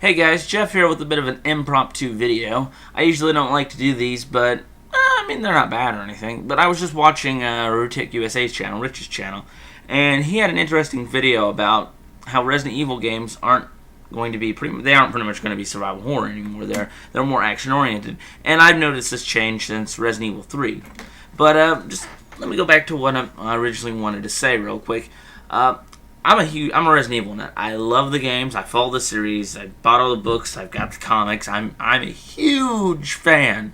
Hey guys, Jeff here with a bit of an impromptu video. I usually don't like to do these, but I mean they're not bad or anything. But I was just watching Rutik USA's channel, Rich's channel, and he had an interesting video about how Resident Evil games aren't going to be they aren't pretty much going to be survival horror anymore. They're more action oriented, and I've noticed this change since Resident Evil 3. But just let me go back to what I originally wanted to say real quick. I'm a Resident Evil nut. I love the games. I follow the series. I bought all the books. I've got the comics. I'm a huge fan.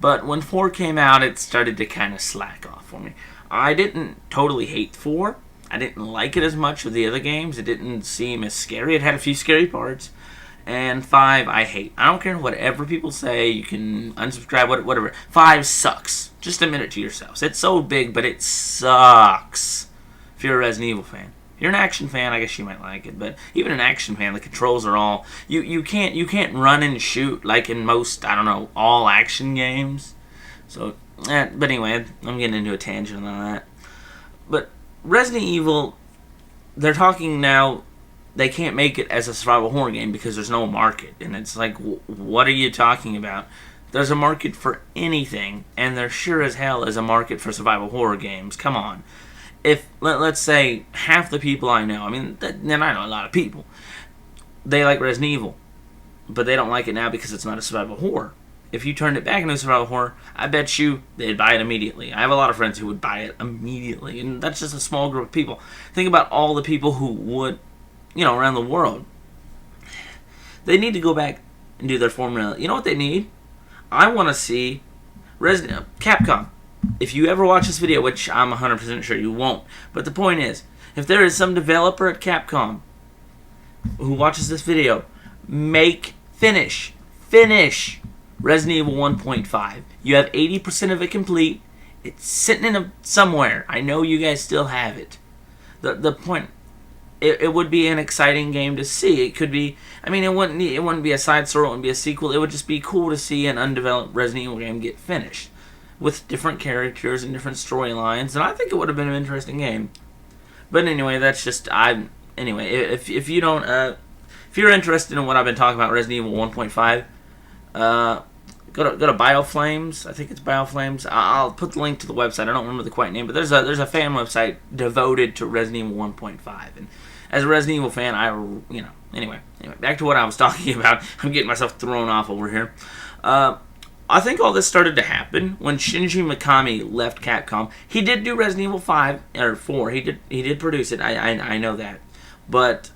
But when 4 came out, it started to kind of slack off for me. I didn't totally hate 4. I didn't like it as much as the other games. It didn't seem as scary. It had a few scary parts. And 5, I hate. I don't care whatever people say. You can unsubscribe, whatever. 5 sucks. Just admit it to yourselves. It's so big, but it sucks if you're a Resident Evil fan. If you're an action fan, I guess you might like it, but even an action fan, the controls are all you can't run and shoot like in most, I don't know, all action games. So, but anyway, I'm getting into a tangent on that. But Resident Evil, they're talking now. They can't make it as a survival horror game because there's no market, and it's like, what are you talking about? There's a market for anything, and there sure as hell is a market for survival horror games. Come on. If, let's say, half the people I know, I mean, then I know a lot of people, they like Resident Evil, but they don't like it now because it's not a survival horror. If you turned it back into a survival horror, I bet you they'd buy it immediately. I have a lot of friends who would buy it immediately, and that's just a small group of people. Think about all the people who would, around the world. They need to go back and do their formula. You know what they need? I want to see Capcom. If you ever watch this video, which I'm 100% sure you won't, but the point is, if there is some developer at Capcom who watches this video, finish Resident Evil 1.5. You have 80% of it complete. It's sitting somewhere. I know you guys still have it. The point, it would be an exciting game to see. It could be, it wouldn't be a side story, it wouldn't be a sequel. It would just be cool to see an undeveloped Resident Evil game get finished with different characters and different storylines, and I think it would have been an interesting game. But anyway, that's just if you don't if you're interested in what I've been talking about, Resident Evil 1.5, go to BioFlames. I think it's BioFlames. I'll put the link to the website. I don't remember the quite name, but there's a fan website devoted to Resident Evil 1.5. And as a Resident Evil fan, anyway, back to what I was talking about. I'm getting myself thrown off over here. I think all this started to happen when Shinji Mikami left Capcom. He did do Resident Evil 5 or 4. He did produce it. I know that. But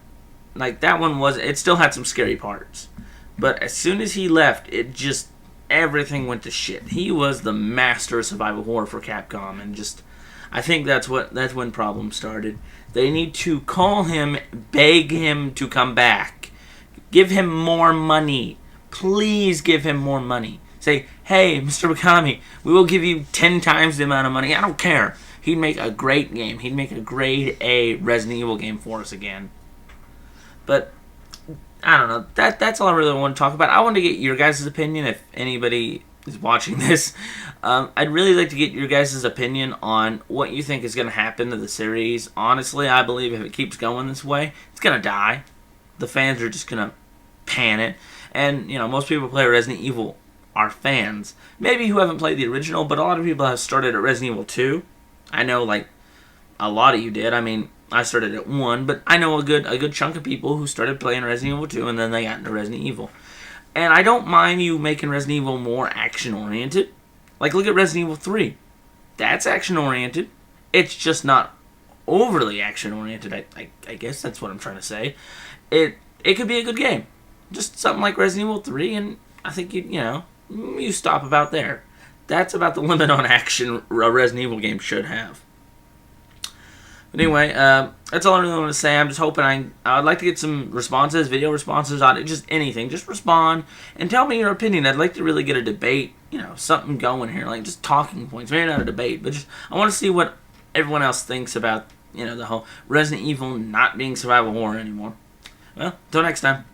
like that one it still had some scary parts. But as soon as he left, everything went to shit. He was the master of survival horror for Capcom, and I think that's when problems started. They need to call him, beg him to come back. Give him more money. Please give him more money. Say, hey, Mr. Mikami, we will give you 10 times the amount of money. I don't care. He'd make a great game. He'd make a grade A Resident Evil game for us again. But, I don't know. That's all I really want to talk about. I want to get your guys' opinion if anybody is watching this. I'd really like to get your guys' opinion on what you think is going to happen to the series. Honestly, I believe if it keeps going this way, it's going to die. The fans are just going to pan it. And, most people play Resident Evil are fans, maybe who haven't played the original, but a lot of people have started at Resident Evil 2. I know, a lot of you did. I started at 1, but I know a good chunk of people who started playing Resident Evil 2, and then they got into Resident Evil. And I don't mind you making Resident Evil more action-oriented. Look at Resident Evil 3. That's action-oriented. It's just not overly action-oriented, I guess that's what I'm trying to say. It could be a good game. Just something like Resident Evil 3, and I think you stop about there. That's about the limit on action a Resident Evil game should have. But anyway, that's all I really want to say. I'm just hoping I would like to get some responses, video responses on it, just anything. Just respond and tell me your opinion. I'd like to really get a debate, something going here, just talking points. Maybe not a debate, but I want to see what everyone else thinks about, the whole Resident Evil not being survival horror anymore. Well, until next time.